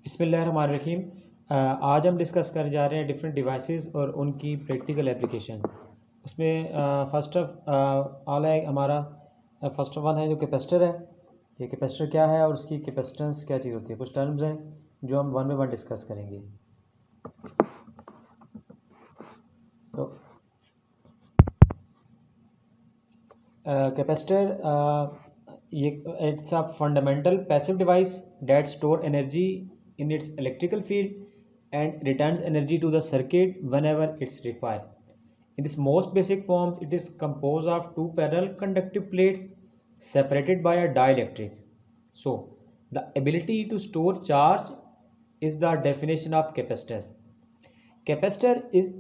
बिस्मिल्लाहिर्रहमानिर्रहीम। आज हम डिस्कस कर जा रहे हैं डिफरेंट डिवाइसेस और उनकी प्रैक्टिकल एप्लीकेशन। उसमें फर्स्ट ऑफ ऑल है हमारा फर्स्ट वन है जो कैपेसिटर है। ये कैपेसिटर क्या है और उसकी कैपेसिटेंस क्या चीज़ होती है, कुछ टर्म्स हैं जो हम वन बाय वन डिस्कस करेंगे। तो कैपेसिटर ये it's a fundamental passive device that store energy in its electrical field and returns energy to the circuit whenever it's required. In this most basic form, it is composed of two parallel conductive plates separated by a dielectric. So, the ability to store charge is the definition of capacitance. Capacitor is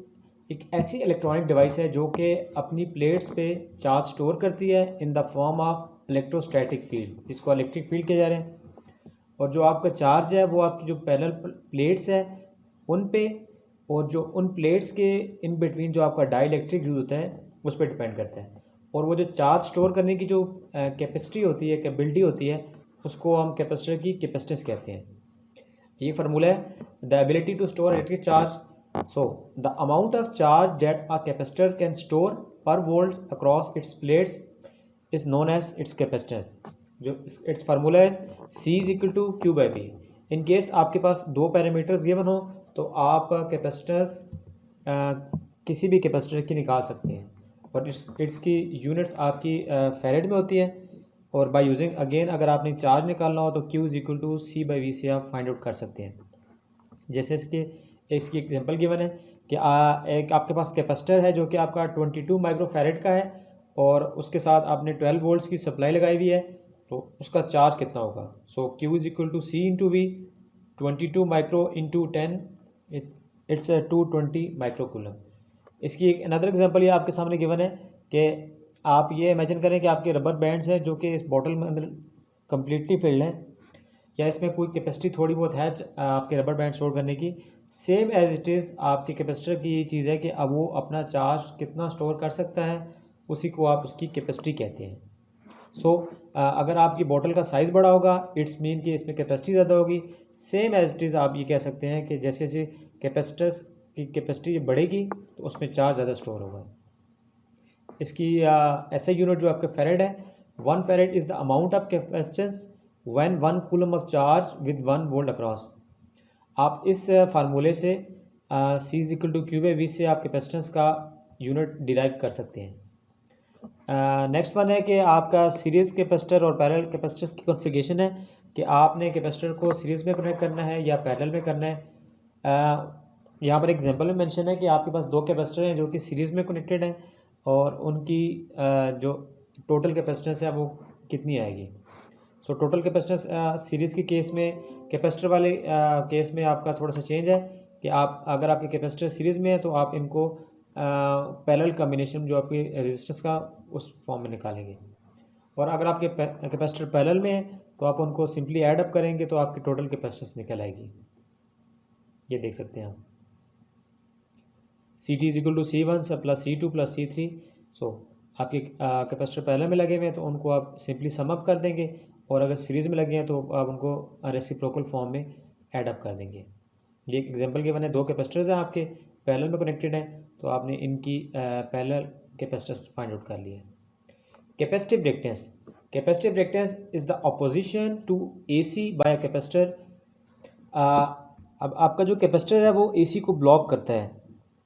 एक ऐसी electronic device है जो कि अपनी plates पे charge store करती है in the form of electrostatic field, जिसको इलेक्ट्रिक फील्ड कहे जा रहे हैं। और जो आपका चार्ज है वो आपकी जो पैरेलल प्लेट्स है उन पे, और जो उन प्लेट्स के इन बिटवीन जो आपका डाइलेक्ट्रिक यूज होता है उस पर डिपेंड करता है। और वो जो चार्ज स्टोर करने की जो कैपेसिटी होती है, कैपेबिलिटी होती है, उसको हम कैपेसिटर की कैपेसिटेंस कहते हैं। ये फार्मूला है, the ability to store electric charge. So the amount of charge that a capacitor can store per volt across its plates is known as its capacitance. जो इट्स फार्मूला है C is equal to Q by V. In case आपके पास दो parameters given हो तो आप capacitance किसी भी कैपेसिटर की निकाल सकते हैं, और इट्स की यूनिट्स आपकी फैरेड में होती है। और बाय यूजिंग अगेन अगर आपने चार्ज निकालना हो तो Q is equal to C by V से आप फाइंड आउट कर सकते हैं। जैसे इसकी एग्जांपल गिवन है कि एक आपके पास कैपेसिटर है जो कि आपका 22 माइक्रोफैरेड का है, और उसके साथ आपने 12 वोल्ट्स की सप्लाई लगाई हुई है, तो उसका चार्ज कितना होगा। So Q is equal to C into V, 22 micro into 10, it's 220 microcoulomb. इसकी एक अनदर एग्जांपल ये आपके सामने गिवन है कि आप ये इमेजिन करें कि आपके रबर बैंड्स हैं जो कि इस बॉटल में अंदर कम्प्लीटली फिल्ड हैं, या इसमें कोई कैपेसिटी थोड़ी बहुत है आपके रबर बैंड स्टोर करने की। सेम एज इट इज़ आपके कैपेसिटर की ये चीज़ है कि अब वो अपना चार्ज कितना स्टोर कर सकता है, उसी को आप उसकी कैपेसिटी कहते हैं। सो अगर आपकी बोतल का साइज़ बड़ा होगा इट्स मीन कि इसमें कैपेसिटी ज़्यादा होगी। सेम एज इट इज़ आप ये कह सकते हैं कि जैसे जैसे कैपेसिटर्स की कैपेसिटी बढ़ेगी तो उसमें चार्ज ज़्यादा स्टोर होगा। इसकी ऐसे यूनिट जो आपके फेरेड है, 1 farad is the amount of capacitance when 1 coulomb of charge with 1 volt across. आप इस फार्मूले से C is equal to Q by V से आप कैपेसिटेंस का यूनिट डिराइव कर सकते हैं। नेक्स्ट वन है कि आपका सीरीज़ कैपेसिटर और पैरेलल कैपेसिटर्स की कॉन्फ़िगरेशन है कि आपने कैपेसिटर को सीरीज़ में कनेक्ट करना है या पैरेलल में करना है। यहाँ पर एग्जांपल में मेंशन है कि आपके पास दो कैपेसिटर हैं जो कि सीरीज़ में कनेक्टेड हैं, और उनकी जो टोटल कैपेसिटेंस है वो कितनी आएगी। सो टोटल कैपेसिटेंस सीरीज़ के केस में, कैपेसिटर वाले केस में आपका थोड़ा सा चेंज है कि आप अगर आपके कैपेसिटर सीरीज़ में है तो आप इनको पैरेलल कॉम्बिनेशन जो आपकी रेजिस्टेंस का उस फॉर्म में निकालेंगे, और अगर आपके कैपेसिटर पैरेलल में है तो आप उनको सिंपली ऐड अप करेंगे तो आपकी टोटल कैपेसिटेंस निकल आएगी। ये देख सकते हैं आप, CT is equal to C1 plus C2 plus C3। So आपके कैपेसिटर पैरेलल में लगे हुए हैं तो उनको आप सिंपली सम अप कर देंगे, और अगर सीरीज़ में लगे हैं तो आप उनको रेसिप्रोकल फॉर्म में ऐड अप कर देंगे। ये एग्जांपल के बने दो कैपेसिटर्स हैं आपके पैरेलल में कनेक्टेड हैं, तो आपने इनकी पैरेलल कैपेसिटेंस फाइंड आउट कर लिया। Capacitive reactance. Capacitive reactance is the opposition to AC by capacitor. अब आपका जो कैपेसिटर है वो AC को ब्लॉक करता है,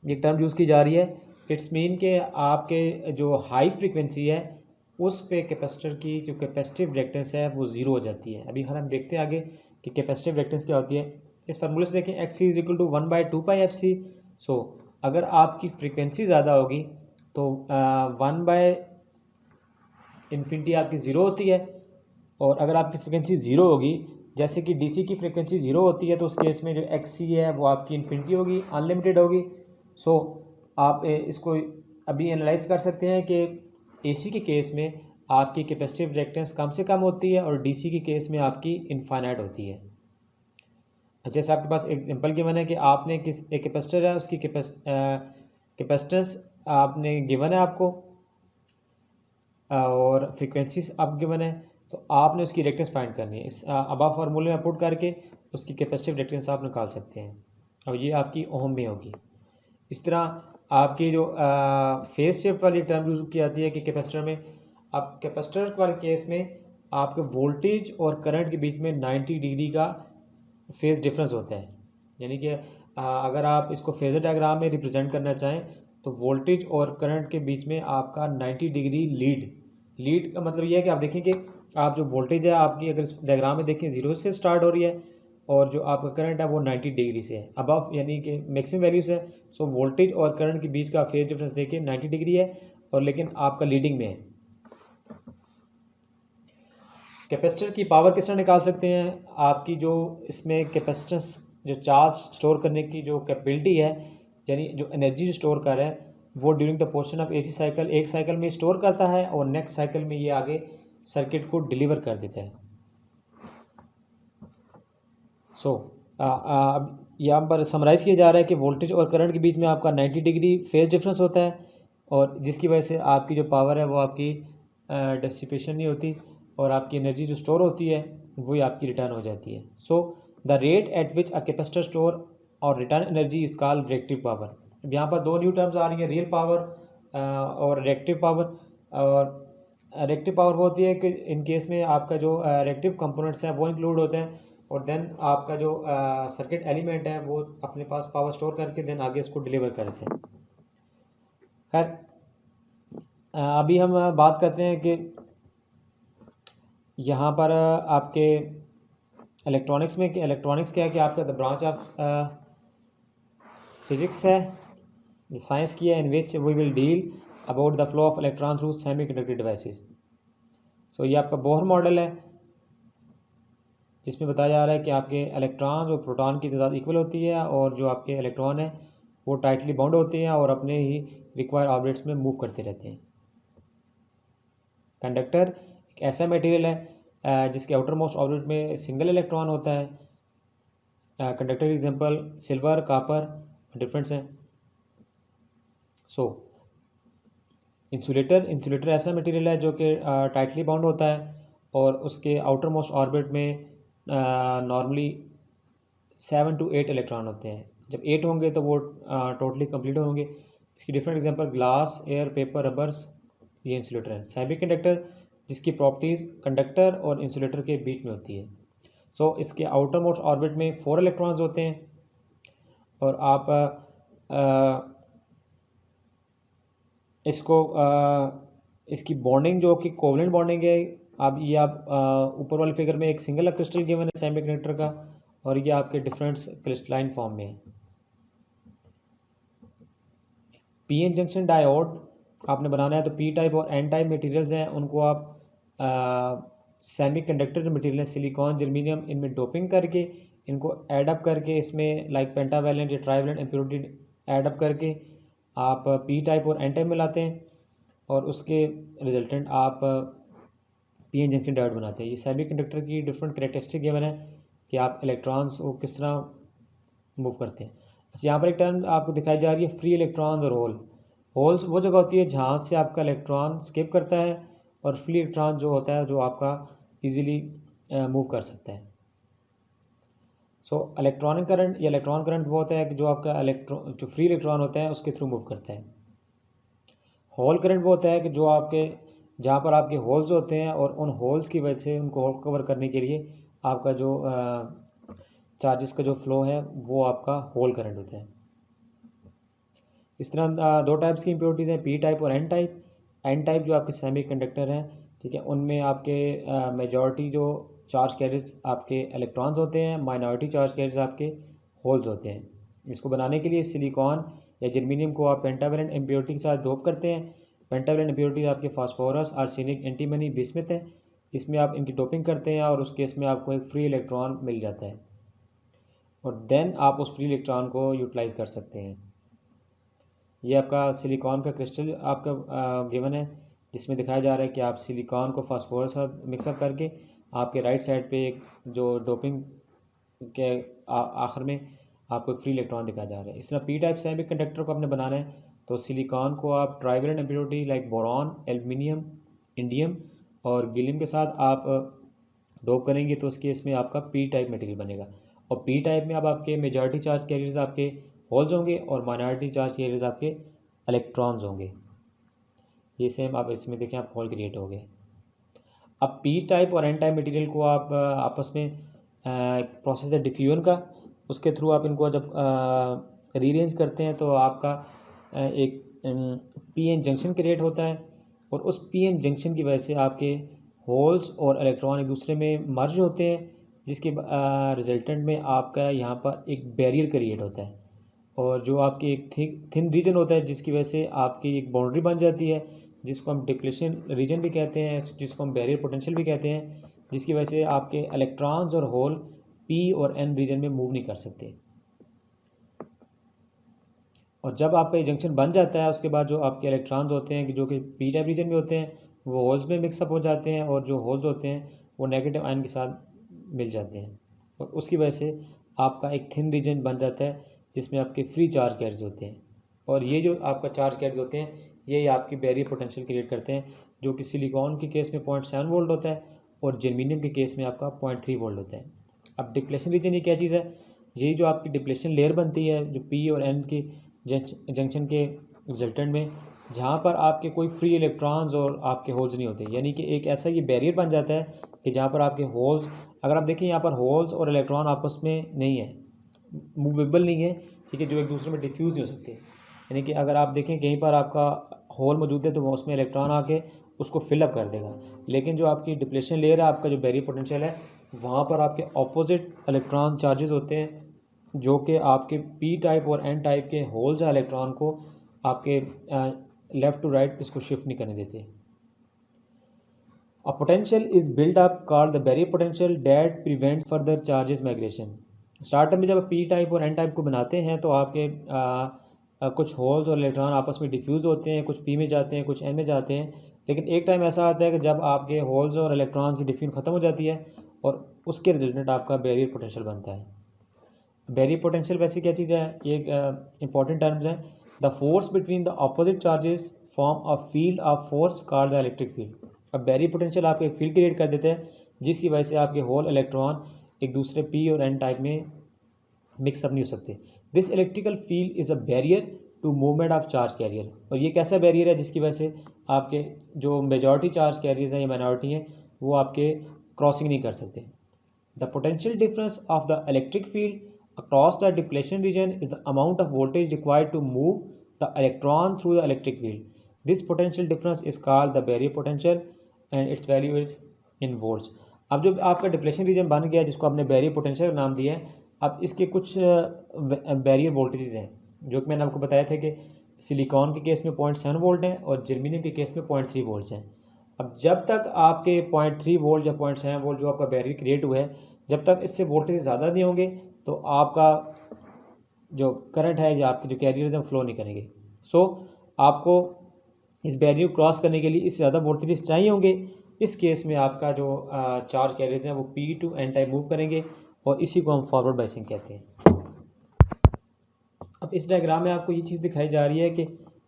ये टर्म यूज़ की जा रही है। इट्स मीन कि आपके जो हाई फ्रीक्वेंसी है उस पे कैपेसिटर की जो कैपेसिटिव रिएक्टेंस है वो ज़ीरो हो जाती है। अभी हम देखते हैं आगे कि कैपेसिटिव रिएक्टेंस क्या होती है। इस फार्मूले से देखें XC is equal to 1/2πfc। सो अगर आपकी फ्रीक्वेंसी ज़्यादा होगी तो 1/∞ आपकी ज़ीरो होती है, और अगर आपकी फ्रीक्वेंसी ज़ीरो होगी, जैसे कि DC की फ्रीक्वेंसी ज़ीरो होती है, तो उस केस में जो XC है वो आपकी इन्फिनिटी होगी, अनलिमिटेड होगी। सो आप इसको अभी एनालाइज कर सकते हैं कि AC के केस में आपकी कैपेसिटिव रिएक्टेंस कम से कम होती है और DC के केस में आपकी इनफाइनाइट होती है। जैसे आपके पास एग्जांपल गिवन है कि आपने एक कैपेसिटर है, उसकी कैपेसिटेंस आपने गिवन है आपको, और फ्रीक्वेंसीज आप गिवन है। तो आपने उसकी रिएक्टेंस फाइंड करनी है। इस अबव फार्मूले में पुट करके उसकी कैपेसिटिव रिएक्टेंस आप निकाल सकते हैं और ये आपकी ओम में होगी। इस तरह आपकी जो फेज शिफ्ट वाली टर्म यूज़ की जाती है कि कैपेसिटर में, आप कैपेसिटर वाले केस में आपके वोल्टेज और करंट के बीच में 90 डिग्री का फेज डिफरेंस होता है। यानी कि अगर आप इसको फेजर डायग्राम में रिप्रेजेंट करना चाहें तो वोल्टेज और करंट के बीच में आपका 90 डिग्री लीड का मतलब ये है कि आप देखें कि आप जो वोल्टेज है आपकी अगर डायग्राम में देखें 0 से स्टार्ट हो रही है और जो आपका करंट है वो 90 डिग्री से है अबव, यानी कि मैक्सिमम वैल्यूज है। सो वोल्टेज और करंट के बीच का फेज डिफरेंस देखिए 90 डिग्री है और लेकिन आपका लीडिंग में है। कैपेसिटर की पावर किस तरह निकाल सकते हैं? आपकी जो इसमें कैपेसिटेंस जो चार्ज स्टोर करने की जो कैपेबिलिटी है, यानी जो एनर्जी स्टोर कर रहा है वो during the portion of AC cycle एक साइकिल में स्टोर करता है और नेक्स्ट साइकिल में ये आगे सर्किट को डिलीवर कर देता है। सो अब यहाँ पर समराइज़ किया जा रहा है कि वोल्टेज और करंट के बीच में आपका 90 डिग्री फेज डिफरेंस होता है और जिसकी वजह से आपकी जो पावर है वो आपकी डिसिपेशन नहीं होती और आपकी एनर्जी जो स्टोर होती है वही आपकी रिटर्न हो जाती है। So the rate at which a capacitor store और return energy is called reactive power. अब यहाँ पर दो न्यू टर्म्स आ रही हैं, रियल पावर और रिएक्टिव पावर। और रिएक्टिव पावर वो होती है कि इन केस में आपका जो रिएक्टिव कंपोनेंट्स हैं वो इंक्लूड होते हैं और देन आपका जो सर्किट एलिमेंट है वो अपने पास पावर स्टोर करके देन आगे उसको डिलीवर करते हैं। खैर अभी हम बात करते हैं कि यहाँ पर आपके इलेक्ट्रॉनिक्स में, कि इलेक्ट्रॉनिक्स क्या है कि आपका द ब्रांच ऑफ फिजिक्स है, साइंस की है, in which we will deal about the flow of electron through semi conductive devices. So ये आपका बोहर मॉडल है जिसमें बताया जा रहा है कि आपके इलेक्ट्रॉन और प्रोटॉन की तादाद इक्वल होती है और जो आपके इलेक्ट्रॉन है वो टाइटली बाउंड होते हैं और अपने ही रिक्वायर्ड ऑर्बिट्स में मूव करते रहते हैं। कंडक्टर एक ऐसा मटेरियल है जिसके आउटर मोस्ट ऑर्बिट में सिंगल इलेक्ट्रॉन होता है। कंडक्टर एग्जांपल सिल्वर, कॉपर डिफरेंट्स हैं। सो इंसुलेटर ऐसा मटेरियल है जो कि टाइटली बाउंड होता है और उसके आउटर मोस्ट ऑर्बिट में नॉर्मली 7 to 8 इलेक्ट्रॉन होते हैं। जब 8 होंगे तो वो टोटली कंप्लीट होंगे। इसकी different example glass, air, paper, rubbers, ये इंसुलेटर है। सेमी कंडक्टर जिसकी प्रॉपर्टीज़ कंडक्टर और इंसुलेटर के बीच में होती है। सो इसके आउटर मोस्ट ऑर्बिट में 4 इलेक्ट्रॉन्स होते हैं और आप इसको इसकी बॉन्डिंग जो कि कोवलेंट बॉन्डिंग है, आप ये आप ऊपर वाले फिगर में एक सिंगल क्रिस्टल गिवन है सेमी कंडक्टर का और ये आपके डिफरेंट क्रिस्टलाइन फॉर्म में है। पी एन जंक्शन डायोड आपने बनाना है तो पी टाइप और एन टाइप मटेरियल्स हैं उनको आप semi conductor material silicon, germanium, इनमें डोपिंग करके इनको ऐड अप करके इसमें लाइक पेंटावैलेंट या ट्राइवैलेंट इम्प्योरिटी ऐड अप करके आप पी टाइप और एन टाइप में लाते हैं और उसके रिजल्टेंट आप पी एन जंक्शन डायोड बनाते हैं। ये सेमी कंडक्टर की डिफरेंट करेक्टरिस्टिक गिवन है कि आप इलेक्ट्रॉन्स को किस तरह मूव करते हैं। अच्छा, यहाँ पर एक टर्म आपको दिखाई जा रही है फ्री इलेक्ट्रॉन और होल। होल्स वो जगह होती है जहाँ से आपका इलेक्ट्रॉन स्किप करता है और फ्री इलेक्ट्रॉन जो होता है जो आपका इजीली मूव कर सकता है। सो इलेक्ट्रॉनिक करंट या इलेक्ट्रॉन करंट वो होता है कि जो आपका इलेक्ट्रॉन जो फ्री इलेक्ट्रॉन होता है उसके थ्रू मूव करता है। होल करंट वो होता है कि जो आपके जहाँ पर आपके होल्स होते हैं और उन होल्स की वजह से उनको होल कवर करने के लिए आपका जो चार्जेस का जो फ्लो है वो आपका होल करंट होता है। इस तरह दो टाइप्स की इम्प्योरिटीज़ हैं, पी टाइप और एन टाइप। एन टाइप जो आपके सेमी कंडक्टर हैं, ठीक है, उनमें आपके मेजॉरिटी जो चार्ज कैरियर्स आपके इलेक्ट्रॉन्स होते हैं, माइनॉरिटी चार्ज कैरियर्स आपके होल्स होते हैं। इसको बनाने के लिए सिलिकॉन या जर्मेनियम को आप पेंटावैलेंट इम्प्योरिटी के साथ डोप करते हैं। पेंटावैलेंट इम्प्योरिटी आपके फास्फोरस, आर्सेनिक, एंटीमनी, बिस्मथ है। इसमें आप इनकी डोपिंग करते हैं और उस केस में आपको एक फ्री इलेक्ट्रॉन मिल जाता है और देन आप उस फ्री इलेक्ट्रॉन को यूटिलाइज़ कर सकते हैं। ये आपका सिलिकॉन का क्रिस्टल आपका गिवन है जिसमें दिखाया जा रहा है कि आप सिलिकॉन को फास्फोरस के साथ मिक्सअप करके आपके राइट साइड पे एक जो डोपिंग के आखिर में आपको एक फ्री इलेक्ट्रॉन दिखाया जा रहा है। इस तरह पी टाइप सेमी कंडक्टर को आपने बनाना है तो सिलिकॉन को आप trivalent impurity like boron, aluminium, indium और गैलियम के साथ आप डोप करेंगे तो उस केस में आपका पी टाइप मटेरियल बनेगा। और पी टाइप में अब आपके मेजॉरिटी चार्ज कैरियर्स आपके होल्स होंगे और माइनॉरिटी चार्ज कैरियर्स आपके इलेक्ट्रॉन्स होंगे। ये सेम आप इसमें देखें, आप होल क्रिएट हो गए। अब पी टाइप और एन टाइप मटेरियल को आप आपस में प्रोसेस है डिफ्यूजन का, उसके थ्रू आप इनको जब रीअरेंज करते हैं तो आपका एक पी एन जंक्शन क्रिएट होता है। और उस पी एन जंक्शन की वजह से आपके होल्स और इलेक्ट्रॉन एक दूसरे में मर्ज होते हैं, जिसके रिजल्टेंट में आपका यहाँ पर एक बैरियर क्रिएट होता है। और जो आपकी एक थिन रीजन होता है जिसकी वजह से आपकी एक बाउंड्री बन जाती है, जिसको हम डिप्लेशन रीजन भी कहते हैं, जिसको हम बैरियर पोटेंशियल भी कहते हैं, जिसकी वजह से आपके इलेक्ट्रॉन्स और होल पी और एन रीजन में मूव नहीं कर सकते। और जब आपका ये जंक्शन बन जाता है उसके बाद जो आपके इलेक्ट्रॉन्स होते हैं जो कि पी टाइप रीजन में होते हैं वो होल्स में मिक्सअप हो जाते हैं, और जो होल्स होते हैं वो नेगेटिव आयन के साथ मिल जाते हैं, और उसकी वजह से आपका एक थिन रीजन बन जाता है जिसमें आपके फ्री चार्ज कैरियर्स होते हैं। और ये जो आपका चार्ज कैरियर्स होते हैं ये आपकी बैरियर पोटेंशियल क्रिएट करते हैं, जो कि सिलिकॉन के केस में 0.7 वोल्ट होता है और जर्मीनियम के केस में आपका 0.3 वोल्ट होता है। अब डिप्लेशन रीजन ये क्या चीज़ है? यही जो आपकी डिप्लेशन लेयर बनती है जो पी और एन की जंक्शन के रिजल्टेंट में, जहाँ पर आपके कोई फ्री इलेक्ट्रॉन्स और आपके होल्स नहीं होते, यानी कि एक ऐसा ये बैरियर बन जाता है कि जहाँ पर आपके होल्स, अगर आप देखें यहाँ पर होल्स और इलेक्ट्रॉन आपस में नहीं है, मूवेबल नहीं है, ठीक है, जो एक दूसरे में डिफ्यूज़ नहीं हो सकते। यानी कि अगर आप देखें कहीं पर आपका होल मौजूद है तो वो उसमें इलेक्ट्रॉन आके उसको फिलअप कर देगा, लेकिन जो आपकी डिप्लेशन लेयर है, आपका जो बैरियर पोटेंशियल है, वहाँ पर आपके ऑपोजिट इलेक्ट्रॉन चार्जेस होते हैं जो कि आपके पी टाइप और एन टाइप के होल्स या इलेक्ट्रॉन को आपके लेफ़्ट टू राइट इसको शिफ्ट नहीं करने देते। A potential is built up called the barrier potential that prevents further charges migration. Startup में जब आप पी टाइप और एन टाइप को बनाते हैं तो आपके कुछ होल्स और इलेक्ट्रॉन आपस में डिफ्यूज़ होते हैं, कुछ पी में जाते हैं, कुछ एन में जाते हैं। लेकिन एक टाइम ऐसा आता है कि जब आपके होल्स और इलेक्ट्रॉन की डिफ्यूजन ख़त्म हो जाती है और उसके रिजल्टेंट आपका बैरियर पोटेंशियल बनता है। बैरियर पोटेंशियल वैसे क्या चीज़ है? ये एक इंपॉर्टेंट टर्म्स है। The force between the opposite charges form a field of force called the electric field. अब बैरियर पोटेंशियल आपको एक फील्ड क्रिएट कर देते हैं जिसकी वजह से आपके होल इलेक्ट्रॉन एक दूसरे पी और एन टाइप में मिक्सअप नहीं हो सकते। This electrical field is a barrier to movement of charge carrier. और ये कैसा बैरियर है? जिसकी वजह से आपके जो मेजॉरिटी चार्ज कैरियर्स हैं या माइनॉरिटी हैं वो आपके क्रॉसिंग नहीं कर सकते। The potential difference of the electric field across the depletion region is the amount of voltage required to move the electron through the electric field. This potential difference is called the barrier potential and its value is in volts. अब जो आपका depletion region बन गया जिसको आपने barrier potential का नाम दिया है, अब इसके कुछ बैरियर वोल्टेजेस हैं जो कि मैंने आपको बताया था कि सिलिकॉन के केस में 0.7 वोल्ट हैं और जर्मीनियम के केस में 0.3 वोल्ट हैं। अब जब तक आपके 0.3 वोल्ट या 0.7 वोल्ट जो आपका बैरियर क्रिएट हुआ है, जब तक इससे वोल्टेज ज़्यादा नहीं होंगे तो आपका जो करंट है या आपके जो कैरियर्स हैं फ्लो नहीं करेंगे। सो आपको इस बैरियर को क्रॉस करने के लिए इससे ज़्यादा वोल्टेज चाहिए होंगे। इस केस में आपका जो चार्ज कैरियर्स हैं वो P to N type move करेंगे और इसी को हम फॉरवर्ड बाइसिंग कहते हैं। अब इस डायग्राम में आपको ये चीज़ दिखाई जा रही है कि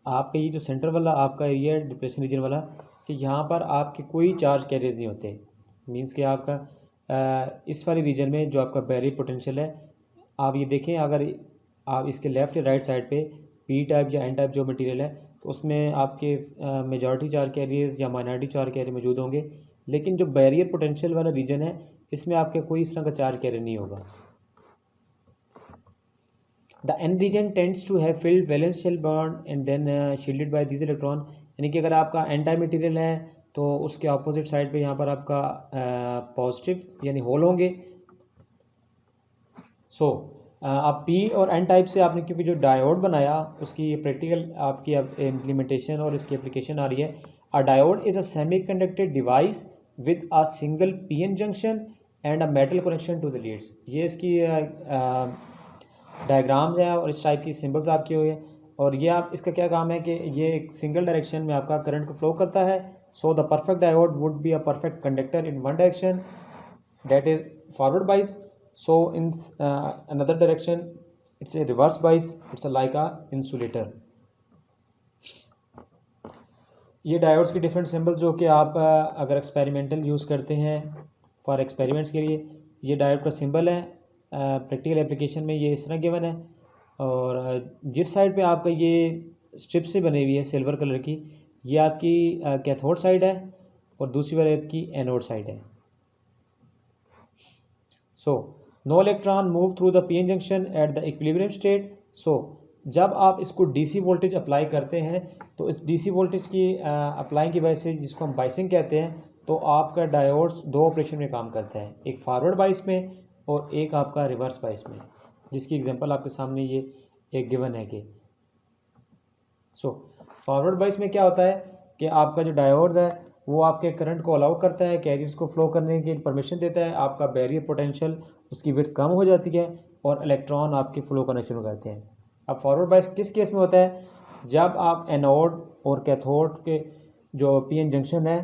आपका ये जो सेंटर वाला आपका एरिया है डिप्रेशन रीजन वाला, कि यहाँ पर आपके कोई चार्ज कैरियर्स नहीं होते। मीन्स कि आपका इस वाले रीजन में जो आपका बैरियर पोटेंशियल है, आप ये देखें, अगर आप इसके लेफ़्ट या राइट साइड पे पी टाइप या एन टाइप जो मटेरियल है तो उसमें आपके मेजॉरिटी चार्ज कैरियर्स या माइनॉरिटी चार्ज कैरियर मौजूद होंगे, लेकिन जो बैरियर पोटेंशियल वाला रीजन है इसमें आपके कोई इस तरह का चार्ज कैरियर नहीं होगा। The N region tends to have filled valence shell bond and then shielded by this electron. यानी कि अगर आपका एन टाइप मटेरियल है तो उसके ऑपोजिट साइड पे यहाँ पर आपका पॉजिटिव यानी होल होंगे। सो आप पी और एन टाइप से आपने क्योंकि जो डायोड बनाया उसकी प्रैक्टिकल आपकी अब इम्प्लीमेंटेशन और इसकी एप्लीकेशन आ रही है। A diode is a semiconductor device with a single PN junction and a metal connection to the leads. ये इसकी डायग्राम्स हैं और इस टाइप की सिंबल्स आपकी हुई है। और ये आप इसका क्या काम है कि ये एक सिंगल डायरेक्शन में आपका करंट को फ्लो करता है। So the perfect diode would be a perfect conductor in one direction that is forward bias. So in another direction it's a reverse bias, it's a like a insulator. ये diodes की different symbol जो कि आप अगर experimental use करते हैं for experiments के लिए, ये डायोड का सिंबल है। प्रैक्टिकल एप्लीकेशन में ये इस तरह गिवन है। और जिस साइड पे आपका ये स्ट्रिप से बनी हुई है सिल्वर कलर की, ये आपकी कैथोड साइड है और दूसरी वाली आपकी एनोड साइड है। So no electron move through the PN junction at the equilibrium state. So जब आप इसको डीसी वोल्टेज अप्लाई करते हैं तो इस डीसी वोल्टेज की अप्लाई की वजह से, जिसको हम बाइसिंग कहते हैं, तो आपका डायोड्स दो ऑपरेशन में काम करता है, एक फॉरवर्ड बाइस में और एक आपका रिवर्स बाइस में, जिसकी एग्जांपल आपके सामने ये एक गिवन है कि फॉरवर्ड बाइस में क्या होता है कि आपका जो डायोड्स है वो आपके करंट को अलाउ करता है, कैरियर्स को फ्लो करने की परमिशन देता है, आपका बैरियर पोटेंशियल उसकी विड्थ कम हो जाती है और इलेक्ट्रॉन आपके फ्लो करना शुरू करते हैं। अब फॉरवर्ड बाइस किस केस में होता है? जब आप एनोड और कैथोड के जो पीएन जंक्शन है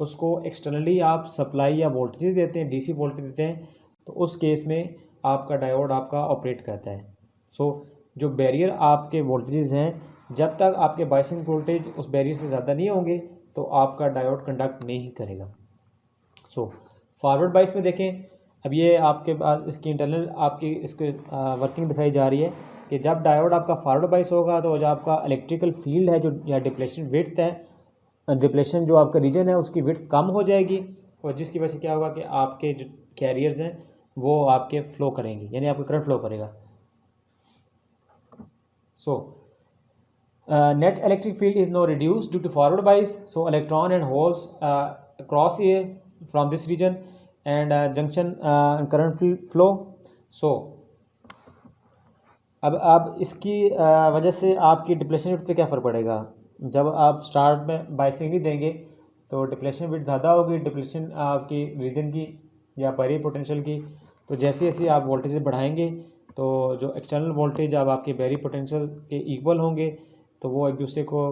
उसको एक्सटर्नली आप सप्लाई या वोल्टेज देते हैं, डीसी वोल्टेज देते हैं, तो उस केस में आपका डायोड आपका ऑपरेट करता है। जो बैरियर आपके वोल्टेजेस हैं, जब तक आपके बाइसिंग वोल्टेज उस बैरियर से ज़्यादा नहीं होंगे तो आपका डायोड कंडक्ट नहीं करेगा। फॉरवर्ड बाइस में देखें, अब ये आपके पास इसकी इंटरनल आपकी इसकी वर्किंग दिखाई जा रही है कि जब डायोड आपका फॉरवर्ड बाइस होगा तो जो आपका इलेक्ट्रिकल फील्ड है जो या डिप्लेशन विड्थ है, डिप्लेशन जो आपका रीजन है उसकी विड्थ कम हो जाएगी और जिसकी वजह से क्या होगा कि आपके जो कैरियर्स हैं वो आपके फ्लो करेंगे, यानी आपका करंट फ्लो करेगा। Net electric field is now reduced due to forward bias. So electron and holes cross here from this region and junction current flow. So अब इसकी वजह से आपकी डिप्लेशन विड्थ पे क्या फ़र्क पड़ेगा? जब आप स्टार्ट में बाइसिंग नहीं देंगे तो डिप्लेशन विड्थ ज़्यादा होगी, डिप्लेशन आपकी रीजन की या बैरियर पोटेंशियल की। तो जैसे जैसे आप वोल्टेज बढ़ाएंगे तो जो एक्सटर्नल वोल्टेज अब आपके बैरियर पोटेंशियल के इक्वल होंगे तो वो एक दूसरे को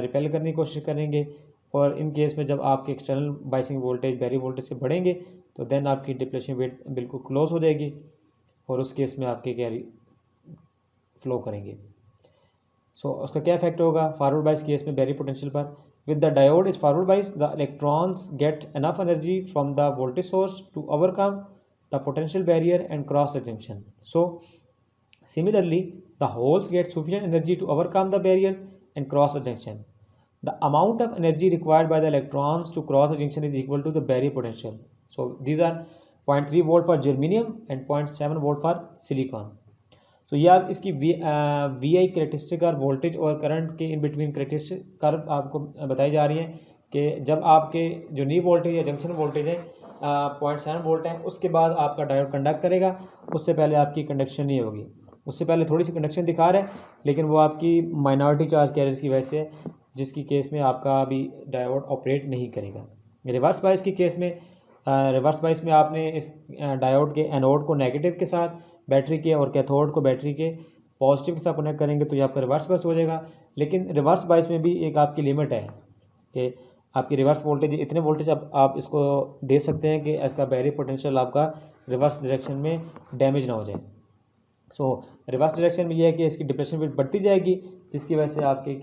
रिपेल करने की कोशिश करेंगे। और इन केस में जब आपके external biasing voltage barrier voltage से बढ़ेंगे तो देन आपकी डिप्लेशन विड्थ बिल्कुल क्लोज हो जाएगी और उस केस में आपके कैरी फ्लो करेंगे। उसका क्या इफेक्ट होगा फॉरवर्ड बाइस केस में बैरियर पोटेंशियल पर? With the diode is forward bias the electrons get enough energy from the voltage source to overcome the potential barrier and cross the junction. Similarly, the holes get sufficient energy to overcome the barriers and cross the junction. The amount of energy required by the electrons to cross the junction is equal to the barrier potential. So these are 0.3 volt for germanium and 0.7 volt for silicon. So ये आप इसकी VI characteristic और voltage और current के in between characteristic curve आपको बताई जा रही है कि जब आपके जो नी वोल्टेज या जंक्शन वोल्टेज है 0.7 वोल्ट है, उसके बाद आपका डायोड कंडक्ट करेगा, उससे पहले आपकी कंडक्शन नहीं होगी। उससे पहले थोड़ी सी कंडक्शन दिखा रहा है लेकिन वो आपकी माइनॉरिटी चार्ज कैरियर्स की वजह से, जिसकी केस में आपका अभी डायोड ऑपरेट नहीं करेगा। रिवर्स बाइस की केस में रिवर्स बाइस में आपने इस डायोड के एनोड को नेगेटिव के साथ बैटरी के और कैथोड को बैटरी के पॉजिटिव के साथ कनेक्ट करेंगे तो ये आपका रिवर्स बाइस हो जाएगा। लेकिन रिवर्स बाइस में भी एक आपकी लिमिट है कि आपकी रिवर्स वोल्टेज इतने वोल्टेज आप इसको दे सकते हैं कि इसका बैरियर पोटेंशियल आपका रिवर्स डायरेक्शन में डैमेज ना हो जाए। रिवर्स डायरेक्शन में यह है कि इसकी डिप्रेशन विड्थ बढ़ती जाएगी, जिसकी वजह से आपके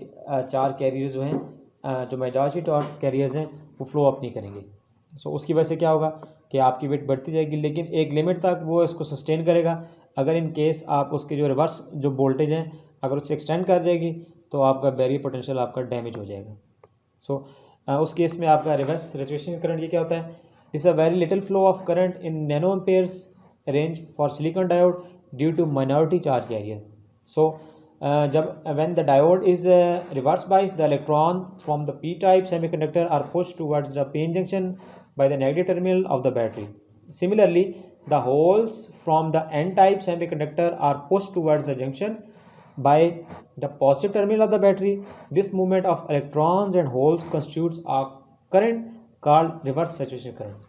चार कैरियर्स जो हैं जो मेजॉरिटी टॉर्क कैरियर्स हैं वो फ्लो अप नहीं करेंगे। उसकी वजह से क्या होगा कि आपकी विड्थ बढ़ती जाएगी लेकिन एक लिमिट तक वो इसको सस्टेन करेगा। अगर इन केस आप उसके जो रिवर्स जो वोल्टेज हैं अगर उससे एक्सटेंड कर जाएगी तो आपका बैरियर पोटेंशियल आपका डैमेज हो जाएगा। उस केस में आपका रिवर्स सैचुरेशन करंट ये क्या होता है? This a very little flow of current in nano Ampere's range for silicon diode due to minority charge carrier. When the diode is reverse biased, the electron from the p-type semiconductor are pushed towards the p-n junction by the negative terminal of the battery. Similarly, the holes from the n-type semiconductor are pushed towards the junction by the positive terminal of the battery. This movement of electrons and holes constitutes a current called reverse saturation current.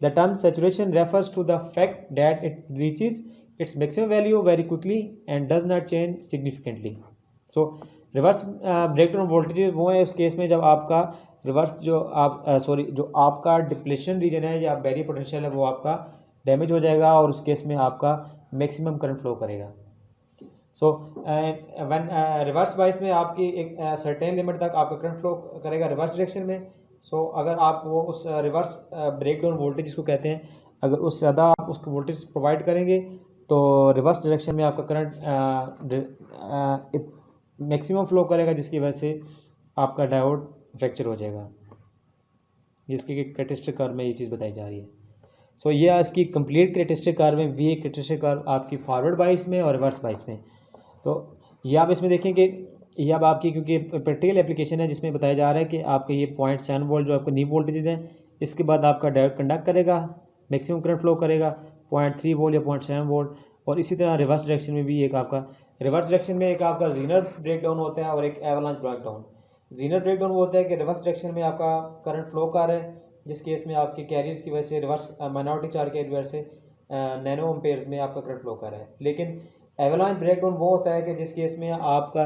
The term saturation refers to the fact that it reaches its maximum value very quickly and does not change significantly. Reverse breakdown voltage वो है उस case में जब आपका reverse जो आपका depletion region है या बैरियर पोटेंशियल है वो आपका डैमेज हो जाएगा और उस केस में आपका मैक्सिमम करंट फ्लो करेगा। सो वन रिवर्स बाइस में आपकी एक सर्टेन लिमिट तक आपका करंट फ्लो करेगा रिवर्स डायरेक्शन में। सो अगर आप वो उस रिवर्स ब्रेक डाउन वोल्टेज जिसको कहते हैं, अगर उससे ज़्यादा आप उसको वोल्टेज प्रोवाइड करेंगे तो रिवर्स डायरेक्शन में आपका करंट मैक्सिमम फ्लो करेगा, जिसकी वजह से आपका डायोड फ्रैक्चर हो जाएगा। जिसकी कैरेक्टरिस्टिक कर्व में ये चीज़ बताई जा रही है। सो ये इसकी कंप्लीट कैरेक्टरिस्टिक कर्व में, वी कैरेक्टरिस्टिक कर्व आपकी फॉरवर्ड बाइस में और रिवर्स बाइस में। तो ये आप इसमें देखें कि ये अब आपकी क्योंकि प्रैक्टिकल एप्लीकेशन है जिसमें बताया जा रहा है कि आपका ये 0.7 वोल्ट जो आपको नी वोल्टेज हैं, इसके बाद आपका डायोड कंडक्ट करेगा, मैक्सिमम करंट फ्लो करेगा 0.3 वोल्ट या 0.7 वोल्ट। और इसी तरह रिवर्स डायरेक्शन में भी एक आपका रिवर्स डायरेक्शन में एक आपका जीनर ब्रेकडाउन होता है और एक एवलांच ब्रेकडाउन। जीनर ब्रेकडाउन वो होता है कि रिवर्स डायरेक्शन में आपका करंट फ्लो कर रहा है, जिस केस में आपके कैरियर्स की वजह से रिवर्स माइनॉरिटी चार्ज की वजह से नैनो एम्पेयर्स में आपका करंट फ्लो कर रहा है। लेकिन एवलांच ब्रेकडाउन वो होता है कि जिस केस में आपका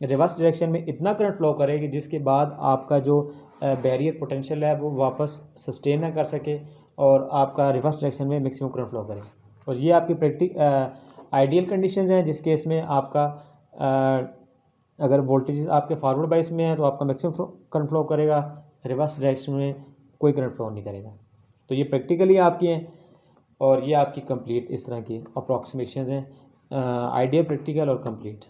रिवर्स डायरेक्शन में इतना करंट फ्लो करे कि जिसके बाद आपका जो बैरियर पोटेंशियल है वो वापस सस्टेन ना कर सके और आपका रिवर्स डायरेक्शन में मैक्सिमम करंट फ्लो करे। और ये आपकी आइडियल कंडीशंस हैं, जिस केस में आपका अगर वोल्टेज आपके फॉरवर्ड बाइस में है तो आपका मैक्सिमम करंट फ्लो करेगा, रिवर्स डायरेक्शन में कोई करंट फ्लो नहीं करेगा। तो ये प्रैक्टिकली आपकी हैं और ये आपकी कंप्लीट इस तरह की अप्रॉक्सीमेशंस हैं, आइडियल, प्रैक्टिकल और कंप्लीट।